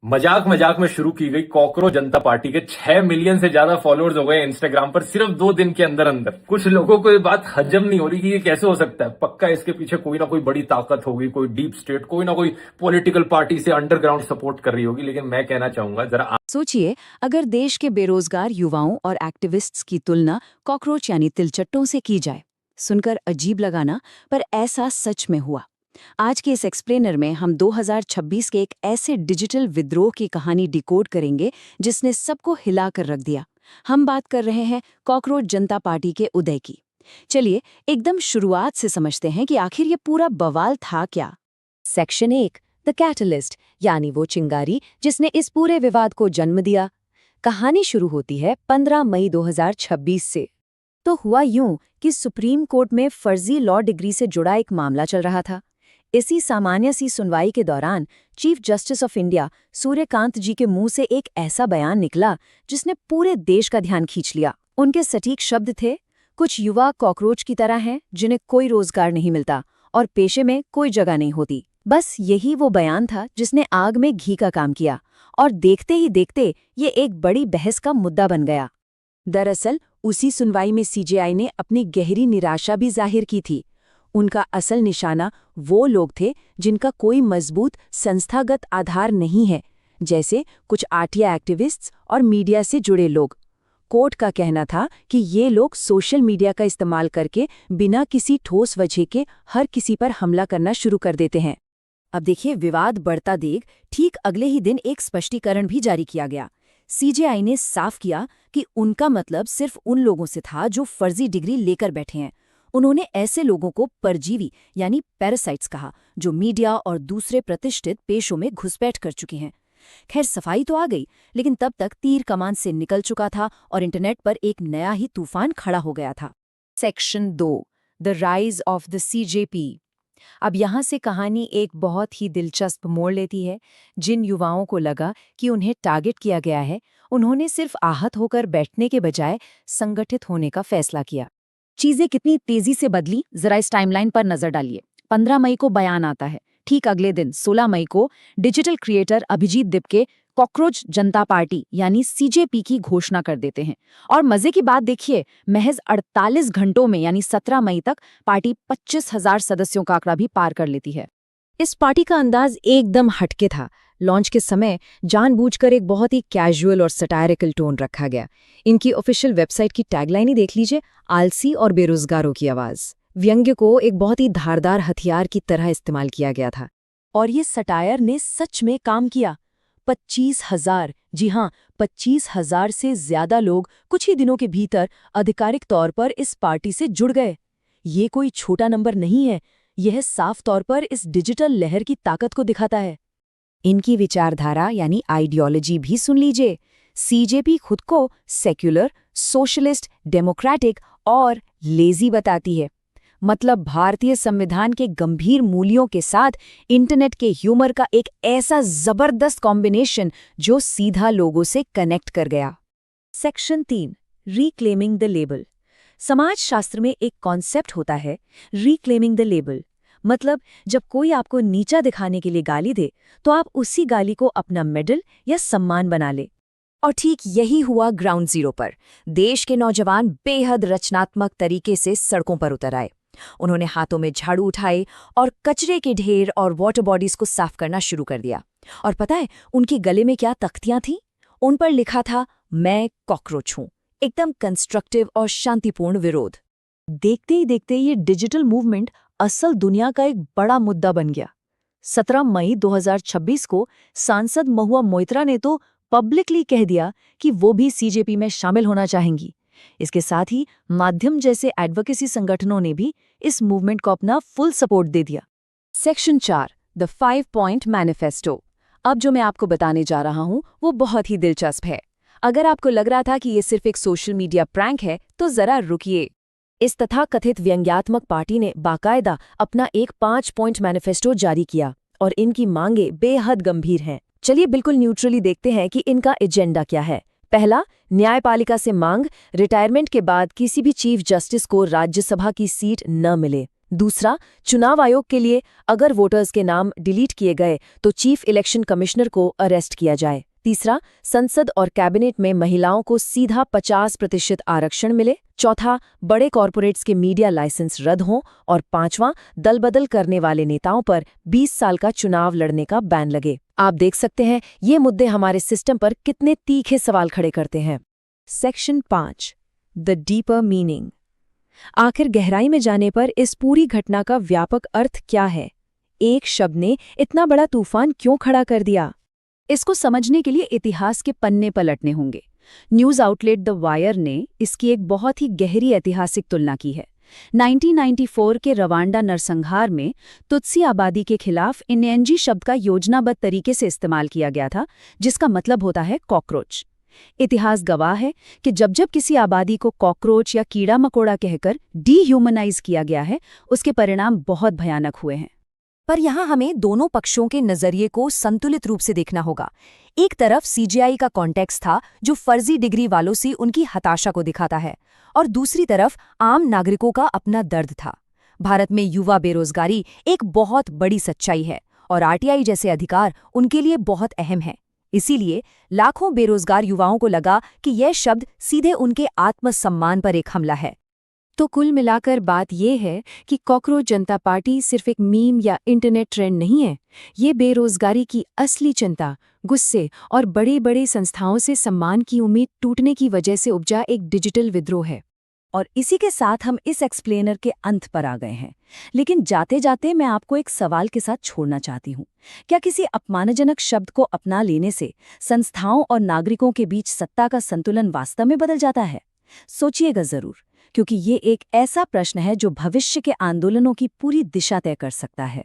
मजाक मजाक में शुरू की गई कॉकरोच जनता पार्टी के 6 मिलियन से ज्यादा फॉलोअर्स हो गए इंस्टाग्राम पर सिर्फ 2 दिन के अंदर अंदर। कुछ लोगों को ये बात हजम नहीं हो रही कि ये कैसे हो सकता है। पक्का इसके पीछे कोई ना कोई बड़ी ताकत होगी, कोई डीप स्टेट, कोई ना कोई पॉलिटिकल पार्टी से अंडरग्राउंड सपोर्ट कर रही होगी। लेकिन मैं कहना चाहूंगा जरा सोचिए, अगर देश के बेरोजगार युवाओं और एक्टिविस्ट्स की तुलना कॉकरोच यानी तिलचट्टों से की जाए। सुनकर अजीब लगा ना, पर ऐसा सच में हुआ। आज के इस एक्सप्लेनर में हम 2026 के एक ऐसे डिजिटल विद्रोह की कहानी डिकोड करेंगे जिसने सबको हिला कर रख दिया। हम बात कर रहे हैं कॉकरोच जनता पार्टी के उदय की। चलिए एकदम शुरुआत से समझते हैं कि आखिर ये पूरा बवाल था क्या। सेक्शन 1, द कैटलिस्ट, यानी वो चिंगारी जिसने इस पूरे विवाद को जन्म दिया। कहानी शुरू होती है 15 मई 2026 से। तो हुआ यूं कि सुप्रीम कोर्ट में फर्जी लॉ डिग्री से जुड़ा एक मामला चल रहा था। इसी सामान्य सी सुनवाई के दौरान chief justice of India Suryakant ji के मुंह से एक ऐसा बयान निकला जिसने पूरे देश का ध्यान खींच लिया। उनके सटीक शब्द थे, कुछ युवा कॉकरोच की तरह हैं जिन्हें कोई रोजगार नहीं मिलता और पेशे में कोई जगह नहीं होती। बस यही वो बयान था जिसने आग में घी का काम किया, और देखते ही देखते ये एक बड़ी बहस का मुद्दा बन गया। दरअसल उसी सुनवाई में सीजेआई ने अपनी गहरी निराशा भी जाहिर की थी। उनका असल निशाना वो लोग थे जिनका कोई मजबूत संस्थागत आधार नहीं है, जैसे कुछ आटिया एक्टिविस्ट्स और मीडिया से जुड़े लोग। कोर्ट का कहना था कि ये लोग सोशल मीडिया का इस्तेमाल करके बिना किसी ठोस वजह के हर किसी पर हमला करना शुरू कर देते हैं। अब देखिए, विवाद बढ़ता देख ठीक अगले ही दिन एक स्पष्टीकरण भी जारी किया गया। सीजेआई ने साफ किया कि उनका मतलब सिर्फ उन लोगों से था जो फर्जी डिग्री लेकर बैठे हैं। उन्होंने ऐसे लोगों को परजीवी यानी पैरासाइट्स कहा, जो मीडिया और दूसरे प्रतिष्ठित पेशों में घुसपैठ कर चुके हैं। खैर, सफाई तो आ गई, लेकिन तब तक तीर कमान से निकल चुका था और इंटरनेट पर एक नया ही तूफान खड़ा हो गया था। Section 2, the rise of the CJP. अब यहाँ से कहानी एक बहुत ही दिलचस्प मोड़ लेती है। जिन युवाओं को लगा कि उन्हें टारगेट किया गया है, उन्होंने सिर्फ आहत होकर बैठने के बजाय संगठित होने का फैसला किया। चीजें कितनी तेजी से बदली, जरा इस टाइमलाइन पर नजर डालिए। 15 मई को बयान आता है। ठीक अगले दिन 16 मई को digital creator Abhijit Dipke cockroach जनता पार्टी यानी सीजेपी की घोषणा कर देते हैं। और मजे की बात देखिए, महज 48 घंटों में यानी 17 मई तक पार्टी 25,000 सदस्यों का आंकड़ा भी पार कर लेती है। इस पार्टी का अंदाज एकदम हटके था। लॉन्च के समय जानबूझकर एक बहुत ही कैजुअल और सटायरिकल टोन रखा गया। इनकी ऑफिशियल वेबसाइट की टैगलाइन ही देख लीजिए, आलसी और बेरोजगारों की आवाज। व्यंग्य को एक बहुत ही धारदार हथियार की तरह इस्तेमाल किया गया था। और ये सटायर ने सच में काम किया। 25,000, जी हाँ, 25,000 से ज्यादा लोग कुछ ही दिनों के भीतर आधिकारिक तौर पर इस पार्टी से जुड़ गए। ये कोई छोटा नंबर नहीं है, यह साफ तौर पर इस डिजिटल लहर की ताकत को दिखाता है। इनकी विचारधारा यानी आइडियोलॉजी भी सुन लीजिए। सीजेपी खुद को सेक्युलर, सोशलिस्ट, डेमोक्रेटिक और लेजी बताती है। मतलब भारतीय संविधान के गंभीर मूल्यों के साथ इंटरनेट के ह्यूमर का एक ऐसा जबरदस्त कॉम्बिनेशन जो सीधा लोगों से कनेक्ट कर गया। Section 3, reclaiming the label. समाजशास्त्र में एक कॉन्सेप्ट होता है, रीक्लेमिंग द लेबल। मतलब जब कोई आपको नीचा दिखाने के लिए गाली दे, तो आप उसी गाली को अपना मेडल या सम्मान बना ले। और ठीक यही हुआ ग्राउंड जीरो पर। देश के नौजवान बेहद रचनात्मक तरीके से सड़कों पर उतर आए। उन्होंने हाथों में झाड़ू उठाए और कचरे के ढेर और वाटर बॉडीज को साफ करना शुरू कर दिया। और पता है उनके गले में क्या तख्तियां थीं? उन पर लिखा था, मैं कॉकरोच हूं। एकदम कंस्ट्रक्टिव और शांतिपूर्ण विरोध। देखते ही देखते ये डिजिटल मूवमेंट असल दुनिया का एक बड़ा मुद्दा बन गया। 17 मई 2026 को सांसद महुआ मोइत्रा ने तो पब्लिकली कह दिया कि वो भी सीजेपी में शामिल होना चाहेंगी। इसके साथ ही माध्यम जैसे एडवोकेसी संगठनों ने भी इस मूवमेंट को अपना फुल सपोर्ट दे दिया। Section 4, the 5 point manifesto. अब जो मैं आपको बताने जा रहा हूं वो बहुत ही दिलचस्प है। अगर आपको लग रहा था कि ये सिर्फ एक सोशल मीडिया प्रैंक है, तो जरा रुकिए। इस तथाकथित व्यंग्यात्मक पार्टी ने बाकायदा अपना एक 5 पॉइंट मैनिफेस्टो जारी किया और इनकी मांगें बेहद गंभीर हैं। चलिए बिल्कुल न्यूट्रली देखते हैं कि इनका एजेंडा क्या है। पहला, न्यायपालिका से मांग, रिटायरमेंट के बाद किसी भी चीफ जस्टिस को राज्यसभा की सीट न मिले। दूसरा, चुनाव आयोग के लिए अगर वोटर्स के नाम डिलीट किए गए तो चीफ इलेक्शन कमिश्नर को अरेस्ट किया जाए। तीसरा, संसद और कैबिनेट में महिलाओं को सीधा 50% आरक्षण मिले। चौथा, बड़े कॉरपोरेट्स के मीडिया लाइसेंस रद्द हों। और पांचवां, दलबदल करने वाले नेताओं पर 20 साल का चुनाव लड़ने का बैन लगे। आप देख सकते हैं ये मुद्दे हमारे सिस्टम पर कितने तीखे सवाल खड़े करते हैं। Section 5, the deeper meaning. आखिर गहराई में जाने पर इस पूरी घटना का व्यापक अर्थ क्या है? एक शब्द ने इतना बड़ा तूफान क्यों खड़ा कर दिया? इसको समझने के लिए इतिहास के पन्ने पलटने होंगे। न्यूज़ आउटलेट द वायर ने इसकी एक बहुत ही गहरी ऐतिहासिक तुलना की है। 1994 के रवांडा नरसंहार में तुत्सी आबादी के खिलाफ इनेंजी शब्द का योजनाबद्ध तरीके से इस्तेमाल किया गया था, जिसका मतलब होता है कॉकरोच। इतिहास गवाह है कि जब जब किसी आबादी को कॉकरोच या कीड़ा मकोड़ा कहकर डीह्यूमनाइज किया गया है, उसके परिणाम बहुत भयानक हुए हैं। पर यहाँ हमें दोनों पक्षों के नजरिए को संतुलित रूप से देखना होगा। एक तरफ सीजीआई का कॉन्टेक्स्ट था जो फर्जी डिग्री वालों से उनकी हताशा को दिखाता है, और दूसरी तरफ आम नागरिकों का अपना दर्द था। भारत में युवा बेरोजगारी एक बहुत बड़ी सच्चाई है और आरटीआई जैसे अधिकार उनके लिए बहुत अहम है। इसीलिए लाखों बेरोजगार युवाओं को लगा कि यह शब्द सीधे उनके आत्मसम्मान पर एक हमला है। तो कुल मिलाकर बात यह है कि कॉकरोच जनता पार्टी सिर्फ एक मीम या इंटरनेट ट्रेंड नहीं है। ये बेरोजगारी की असली चिंता, गुस्से और बड़े बड़े संस्थाओं से सम्मान की उम्मीद टूटने की वजह से उपजा एक डिजिटल विद्रोह है। और इसी के साथ हम इस एक्सप्लेनर के अंत पर आ गए हैं। लेकिन जाते जाते मैं आपको एक सवाल के साथ छोड़ना चाहती हूँ। क्या किसी अपमानजनक शब्द को अपना लेने से संस्थाओं और नागरिकों के बीच सत्ता का संतुलन वास्तव में बदल जाता है? सोचिएगा जरूर, क्योंकि ये एक ऐसा प्रश्न है जो भविष्य के आंदोलनों की पूरी दिशा तय कर सकता है।